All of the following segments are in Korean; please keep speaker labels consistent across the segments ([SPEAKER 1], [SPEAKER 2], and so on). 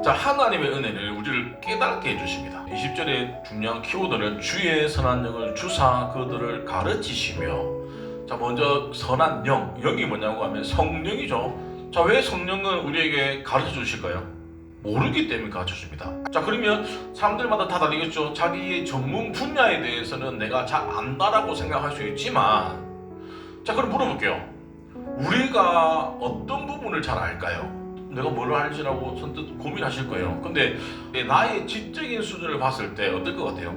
[SPEAKER 1] 자, 하나님의 은혜를 우리를 깨닫게 해주십니다. 20절의 중요한 키워드는 주의 선한 영을 주사 그들을 가르치시며, 자, 먼저 선한 영, 영이 뭐냐고 하면 성령이죠. 자, 왜 성령은 우리에게 가르쳐 주실까요? 모르기 때문에 가르쳐 줍니다. 자, 그러면 사람들마다 다 다르겠죠. 자기의 전문 분야에 대해서는 내가 잘 안다라고 생각할 수 있지만, 자, 그럼 물어볼게요. 우리가 어떤 부분을 잘 알까요? 내가 뭘 알지라고 선뜻 고민하실 거예요. 근데 나의 지적인 수준을 봤을 때 어떨 것 같아요?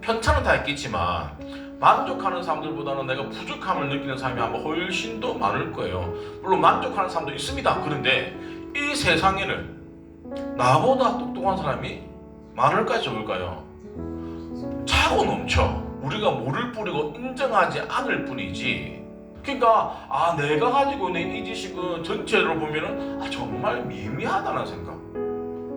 [SPEAKER 1] 편차는 다 있겠지만 만족하는 사람들보다는 내가 부족함을 느끼는 사람이 아마 훨씬 더 많을 거예요. 물론 만족하는 사람도 있습니다. 그런데 이 세상에는 나보다 똑똑한 사람이 많을까요, 적을까요? 차고 넘쳐. 우리가 모를 뿌리고 인정하지 않을 뿐이지. 그러니까 내가 가지고 있는 이 지식은 전체로 보면은 정말 미미하다는 생각.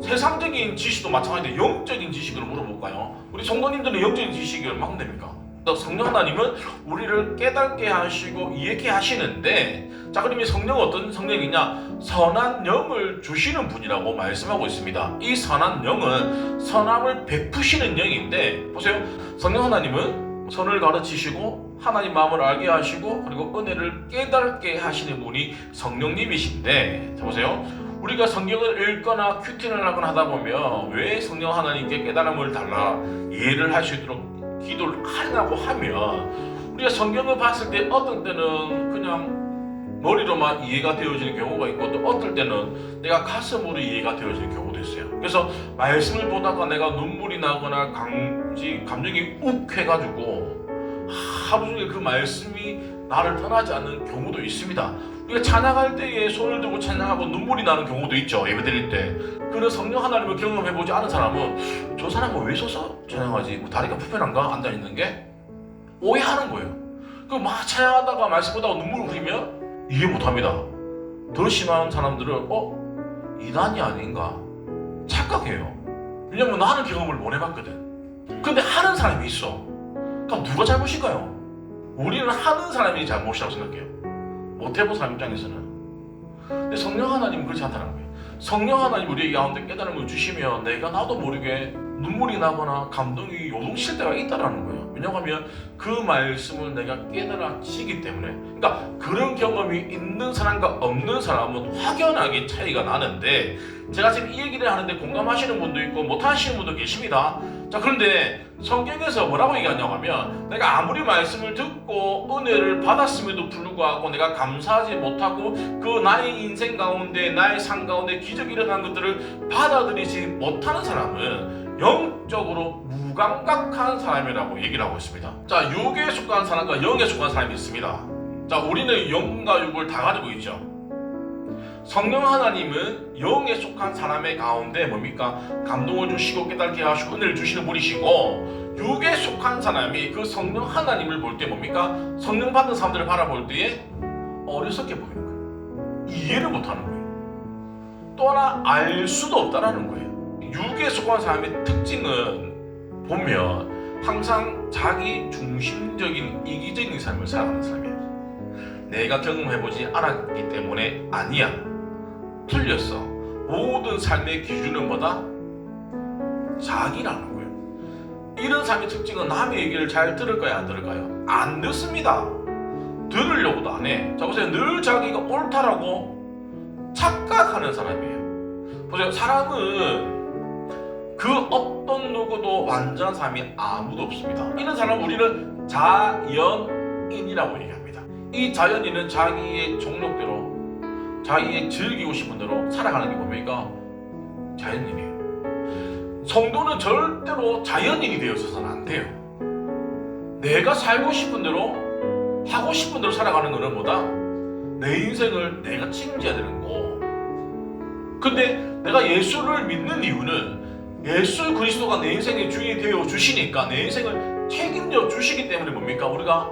[SPEAKER 1] 세상적인 지식도 마찬가지인데 영적인 지식으로 물어볼까요? 우리 성도님들은 영적인 지식이 얼마나 됩니까? 성령 하나님은 우리를 깨닫게 하시고 이해케 하시는데, 자, 그러면 성령은 어떤 성령이냐? 선한 영을 주시는 분이라고 말씀하고 있습니다. 이 선한 영은 선함을 베푸시는 영인데, 보세요. 성령 하나님은 선을 가르치시고 하나님 마음을 알게 하시고 그리고 은혜를 깨닫게 하시는 분이 성령님이신데, 자, 보세요. 우리가 성경을 읽거나 큐티를 하거나 하다 보면 왜 성령 하나님께 깨달음을 달라 이해를 할 수 있도록 기도를 하려고 하면, 우리가 성경을 봤을 때 어떤 때는 그냥 머리로만 이해가 되어지는 경우가 있고, 또 어떨 때는 내가 가슴으로 이해가 되어지는 경우도 있어요. 그래서 말씀을 보다가 내가 눈물이 나거나 감정이 욱해가지고 하루 종일 그 말씀이 나를 떠나지 않는 경우도 있습니다. 우리가 찬양할 때에 손을 들고 찬양하고 눈물이 나는 경우도 있죠. 예배드릴 때. 그런 성령 하나님을 경험해보지 않은 사람은 저 사람은 왜 서서 찬양하지? 뭐 다리가 불편한가? 앉아있는 게? 오해하는 거예요. 막 찬양하다가 말씀 보다가 눈물을 흘리면 이해 못합니다. 더 심한 사람들은 이단이 아닌가? 착각해요. 왜냐면 나는 경험을 못 해봤거든. 근데 하는 사람이 있어. 그럼 누가 잘못일까요? 우리는 하는 사람이 잘못이라고 생각해요. 못해본 사람 입장에서는. 근데 성령 하나님은 그렇지 않다는 거예요. 성령 하나님 우리에게 가운데 깨달음을 주시면 내가 나도 모르게 눈물이 나거나 감동이 요동칠 때가 있다는 거예요. 왜냐하면 그 말씀을 내가 깨달아지기 때문에. 그러니까 그런 경험이 있는 사람과 없는 사람은 확연하게 차이가 나는데, 제가 지금 이 얘기를 하는데 공감하시는 분도 있고 못하시는 분도 계십니다. 자, 그런데 성경에서 뭐라고 얘기하냐고 하면, 내가 아무리 말씀을 듣고 은혜를 받았음에도 불구하고 내가 감사하지 못하고 그 나의 인생 가운데 나의 삶 가운데 기적이 일어난 것들을 받아들이지 못하는 사람은 영적으로 무감각한 사람이라고 얘기를 하고 있습니다. 자, 육에 속한 사람과 영에 속한 사람이 있습니다. 자, 우리는 영과 육을 다 가지고 있죠. 성령 하나님은 영에 속한 사람의 가운데 뭡니까? 감동을 주시고 깨닫게 하시고 은혜를 주시는 분이시고, 육에 속한 사람이 그 성령 하나님을 볼 때 뭡니까? 성령 받은 사람들을 바라볼 때에 어리석게 보이는 거예요. 이해를 못하는 거예요. 또 하나 알 수도 없다라는 거예요. 육에 속한 사람의 특징은 보면 항상 자기 중심적인 이기적인 삶을 살아가는 사람이에요. 내가 경험해보지 않았기 때문에 아니야, 틀렸어. 모든 삶의 기준은 뭐다? 자기라는 거예요. 이런 삶의 특징은 남의 얘기를 잘 들을까요, 안 들을까요? 안 듣습니다. 들으려고도 안 해. 자, 보세요. 늘 자기가 옳다라고 착각하는 사람이에요. 보세요. 사람은 그 어떤 누구도 완전한 사람이 아무도 없습니다. 이런 사람은 우리는 자연인이라고 얘기합니다. 이 자연인은 자기의 종력대로, 자기의 즐기고 싶은 대로 살아가는 게 뭡니까? 자연인이에요. 성도는 절대로 자연인이 되어서는 안 돼요. 내가 살고 싶은 대로, 하고 싶은 대로 살아가는 거는 뭐다? 내 인생을 내가 책임져야 되는 거. 근데 내가 예수를 믿는 이유는 예수 그리스도가 내 인생의 주인이 되어 주시니까 내 인생을 책임져 주시기 때문에 뭡니까? 우리가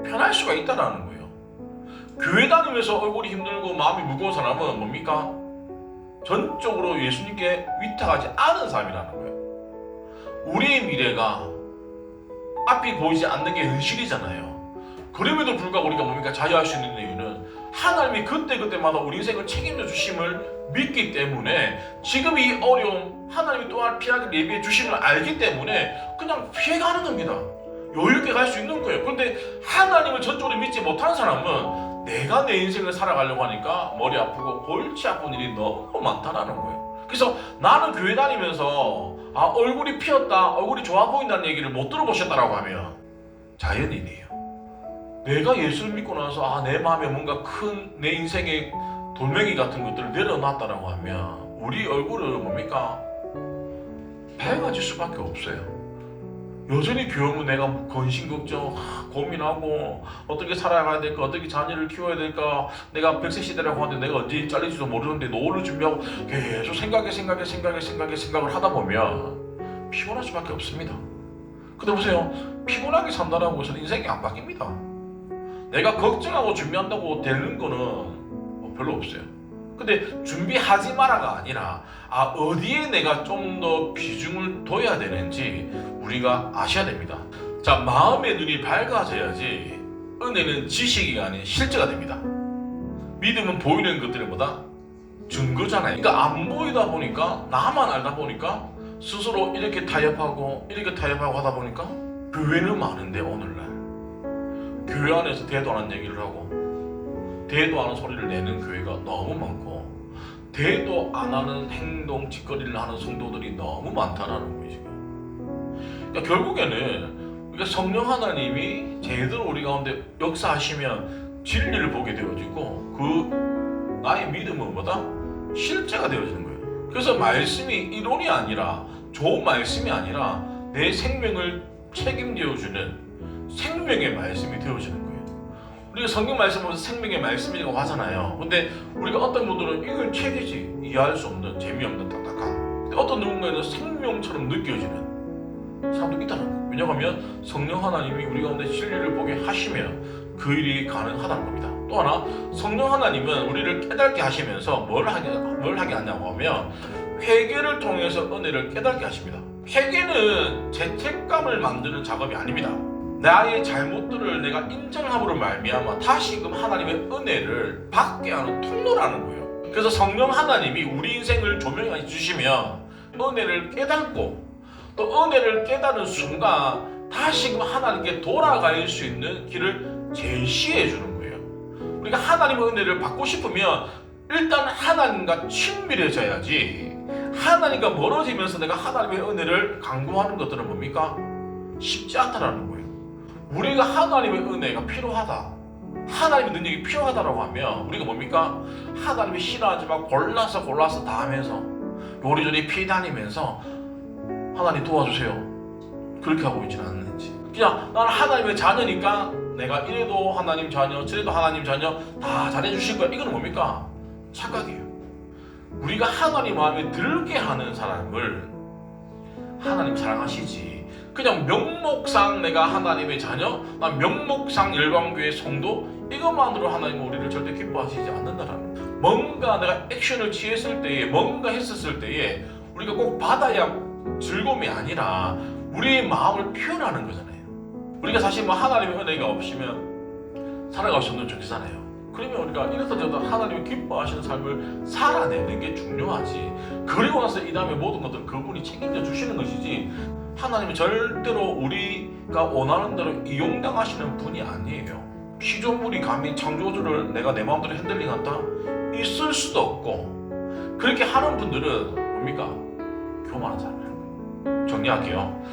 [SPEAKER 1] 편할 수가 있다는 거예요. 교회 다니면서 얼굴이 힘들고 마음이 무거운 사람은 뭡니까? 전적으로 예수님께 위탁하지 않은 사람이라는 거예요. 우리의 미래가 앞이 보이지 않는 게 현실이잖아요. 그럼에도 불구하고 우리가 뭡니까? 자유할 수 있는 이유는 하나님이 그때그때마다 우리 인생을 책임져 주심을 믿기 때문에 지금 이 어려움 하나님이 또한 피하기를 예비해 주심을 알기 때문에 그냥 피해가는 겁니다. 여유있게 갈 수 있는 거예요. 그런데 하나님을 전적으로 믿지 못하는 사람은 내가 내 인생을 살아가려고 하니까 머리 아프고 골치 아픈 일이 너무 많다라는 거예요. 그래서 나는 교회 다니면서 얼굴이 피었다, 얼굴이 좋아 보인다는 얘기를 못 들어보셨다라고 하면 자연인이에요. 내가 예수를 믿고 나서 내 마음에 뭔가 큰 내 인생의 돌멩이 같은 것들을 내려놨다라고 하면 우리 얼굴은 뭡니까? 밝아질 수밖에 없어요. 여전히 교회는 내가 근심 걱정 고민하고 어떻게 살아가야 될까, 어떻게 자녀를 키워야 될까, 내가 100세 시대라고 하는데 내가 언제 잘릴지도 모르는데 노후를 준비하고 계속 생각을 하다 보면 피곤할 수밖에 없습니다. 근데 보세요, 피곤하게 산다라고 해서 인생이 안 바뀝니다. 내가 걱정하고 준비한다고 되는 거는 별로 없어요. 근데 준비하지 마라가 아니라 어디에 내가 좀 더 비중을 둬야 되는지 우리가 아셔야 됩니다. 자, 마음의 눈이 밝아져야지 은혜는 지식이 아닌 실제가 됩니다. 믿음은 보이는 것들보다 증거잖아요. 그러니까 안 보이다 보니까 나만 알다 보니까 스스로 이렇게 타협하고 하다 보니까 교회는 많은데 오늘날 교회 안에서 대도 안 하는 얘기를 하고 대도 안 하는 소리를 내는 교회가 너무 많고 대도 안 하는 행동, 짓거리를 하는 성도들이 너무 많다는 거예요, 지금. 그러니까 결국에는 우리가 성령 하나님이 제대로 우리 가운데 역사하시면 진리를 보게 되어지고 그 나의 믿음은 뭐다? 실제가 되어지는 거예요. 그래서 말씀이 이론이 아니라 좋은 말씀이 아니라 내 생명을 책임져주는 생명의 말씀이 되어지는 거예요. 우리가 성경 말씀 보면서 생명의 말씀이라고 하잖아요. 근데 우리가 어떤 분들은 이건 책이지, 이해할 수 없는, 재미없는, 딱딱한. 근데 어떤 누군가는 생명처럼 느껴지는 사람도 있다는 거예요. 왜냐하면 성령 하나님이 우리 가운데 진리를 보게 하시면 그 일이 가능하다는 겁니다. 또 하나, 성령 하나님은 우리를 깨닫게 하시면서 뭘 하게 하냐고 하면 회개를 통해서 은혜를 깨닫게 하십니다. 회개는 죄책감을 만드는 작업이 아닙니다. 나의 잘못들을 내가 인정함으로 말미암아 다시금 하나님의 은혜를 받게 하는 통로라는 거예요. 그래서 성령 하나님이 우리 인생을 조명해 주시면 은혜를 깨닫고 또 은혜를 깨닫는 순간 다시금 하나님께 돌아갈 수 있는 길을 제시해 주는 거예요. 우리가 하나님의 은혜를 받고 싶으면 일단 하나님과 친밀해져야지, 하나님과 멀어지면서 내가 하나님의 은혜를 강구하는 것들은 뭡니까? 쉽지 않다라는 거예요. 우리가 하나님의 은혜가 필요하다, 하나님의 능력이 필요하다라고 하면 우리가 뭡니까? 하나님이 싫어하지만 골라서 다 하면서 요리조리 피다니면서 하나님 도와주세요 그렇게 하고 있지는 않는지, 그냥 나는 하나님의 자녀니까 내가 이래도 하나님 자녀 저래도 하나님 자녀 다 잘해주실 거야, 이거는 뭡니까? 착각이에요. 우리가 하나님 마음에 들게 하는 사람을 하나님 사랑하시지, 그냥 명목상 내가 하나님의 자녀, 난 명목상 열방교회 성도, 이것만으로 하나님은 우리를 절대 기뻐하시지 않는다라는 거예요. 뭔가 내가 액션을 취했을 때에, 뭔가 했었을 때에 우리가 꼭 받아야 즐거움이 아니라 우리의 마음을 표현하는 거잖아요. 우리가 사실 하나님의 은혜가 없으면 살아갈 수 없는 존재잖아요. 그러면 우리가 이렇다 저렇다 하나님이 기뻐하시는 삶을 살아내는 게 중요하지, 그리고 나서 이 다음에 모든 것들은 그분이 책임져 주시는 것이지, 하나님은 절대로 우리가 원하는 대로 이용당하시는 분이 아니에요. 피조물이 감히 창조주를 내가 내 마음대로 핸들링한다? 있을 수도 없고, 그렇게 하는 분들은 뭡니까? 교만한 사람이라는 거예요. 정리할게요.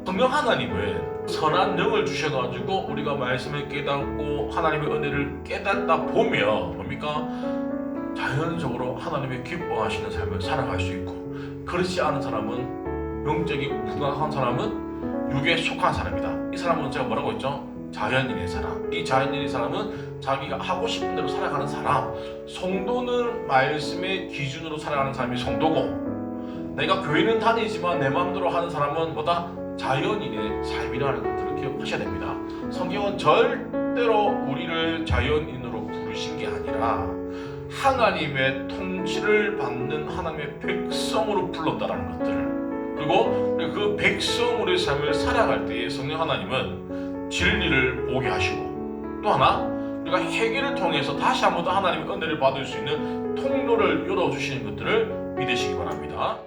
[SPEAKER 1] 성령 하나님은 선한 영을 주셔가지고 우리가 말씀을 깨닫고 하나님의 은혜를 깨닫다 보면 뭡니까? 자연적으로 하나님의 기뻐하시는 삶을 살아갈 수 있고, 그렇지 않은 사람은, 영적이 불강한 사람은 육에 속한 사람이다. 이 사람은 제가 뭐라고 했죠? 자연인의 사람. 이 자연인의 사람은 자기가 하고 싶은 대로 살아가는 사람. 성도는 말씀의 기준으로 살아가는 사람이 성도고, 내가 교회는 다니지만 내 마음대로 하는 사람은 뭐다? 자연인의 삶이라는 것들을 기억하셔야 됩니다. 성경은 절대로 우리를 자연인으로 부르신 게 아니라 하나님의 통치를 받는 하나님의 백성으로 불렀다라는 것들, 그리고 그 백성으로의 삶을 살아갈 때에 성령 하나님은 진리를 보게 하시고, 또 하나 우리가 회개를 통해서 다시 한 번 더 하나님의 은혜를 받을 수 있는 통로를 열어주시는 것들을 믿으시기 바랍니다.